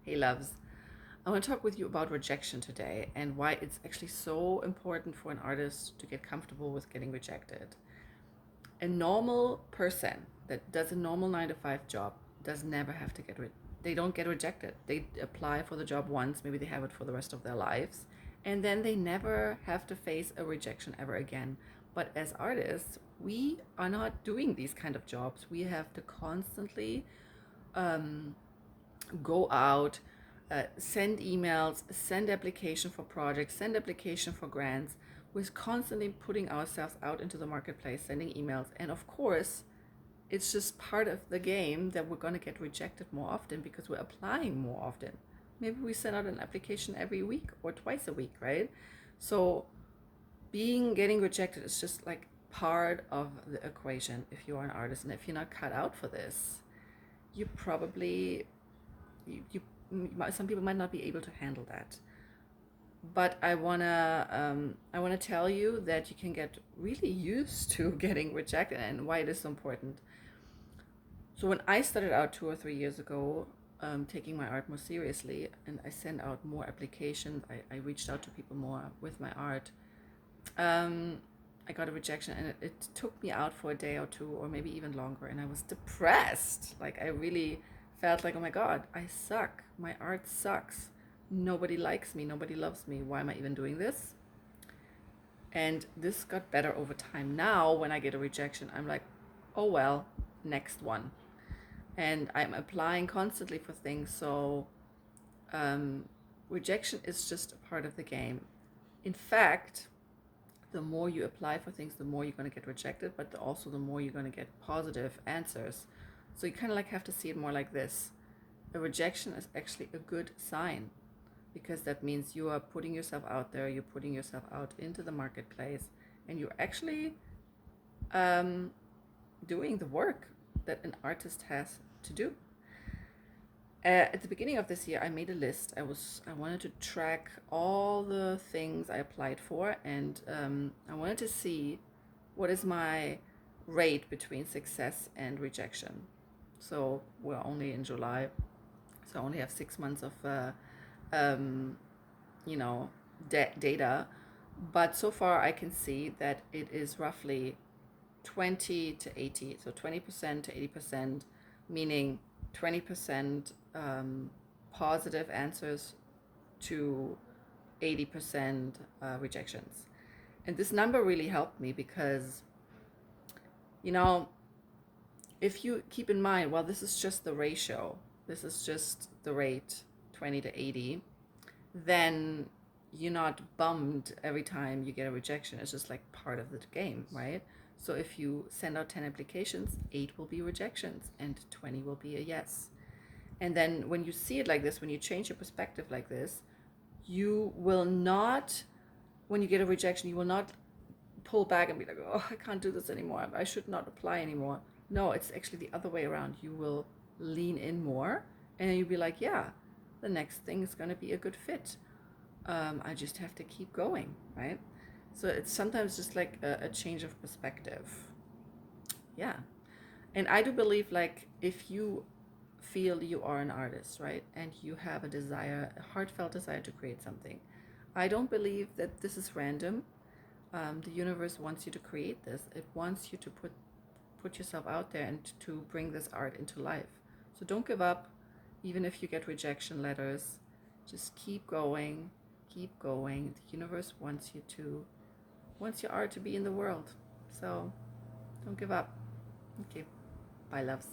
Hey loves, I want to talk with you about rejection today and why it's actually so important for an artist to get comfortable with getting rejected. A normal person that does a normal 9 to 5 job does never have to they don't get rejected. They apply for the job once, maybe they have it for the rest of their lives, and then they never have to face a rejection ever again. But as artists, we are not doing these kind of jobs. We have to constantly um, go out, send emails, send application for projects, send application for grants. We're constantly putting ourselves out into the marketplace, sending emails. And of course, it's just part of the game that we're going to get rejected more often because we're applying more often. Maybe we send out an application every week or twice a week, right? So getting rejected is just like part of the equation if you're an artist. And if you're not cut out for this, you probably you some people might not be able to handle that. But I wanna tell you that you can get really used to getting rejected and why it is so important. So when I started out 2 or 3 years ago, taking my art more seriously, and I sent out more applications, I reached out to people more with my art. I got a rejection, and it took me out for a day or two, or maybe even longer, and I was depressed. Like I really felt like, oh my God, I suck. My art sucks. Nobody likes me. Nobody loves me. Why am I even doing this? And this got better over time. Now, when I get a rejection, I'm like, oh well, next one. And I'm applying constantly for things. So um, rejection is just a part of the game. In fact, the more you apply for things, the more you're going to get rejected, but also the more you're going to get positive answers. So you kind of like have to see it more like this. A rejection is actually a good sign because that means you are putting yourself out there, you're putting yourself out into the marketplace, and you're actually doing the work that an artist has to do. At the beginning of this year, I made a list. I wanted to track all the things I applied for, and I wanted to see what is my rate between success and rejection. So we're only in July, so I only have 6 months of um, you know data, but so far I can see that it is roughly 20 to 80, so 20% to 80%, meaning 20% positive answers to 80% rejections. And this number really helped me because, you know, if you keep in mind, well, this is just the ratio, this is just the rate 20 to 80, then you're not bummed every time you get a rejection. It's just like part of the game, right? So if you send out 10 applications, 8 will be rejections and 20 will be a yes. And then when you see it like this, when you change your perspective like this, you will not, when you get a rejection, you will not pull back and be like, oh, I can't do this anymore. I should not apply anymore. No, it's actually the other way around. You will lean in more and you'll be like, yeah, the next thing is going to be a good fit. I just have to keep going, right? So it's sometimes just like a change of perspective. Yeah. And I do believe, like, if you feel you are an artist, right, and you have a desire, a heartfelt desire to create something, I don't believe that this is random. The universe wants you to create this. It wants you to put yourself out there and to bring this art into life. So don't give up, even if you get rejection letters. Just keep going, keep going. The universe wants your art to be in the world. So don't give up. Okay, bye loves.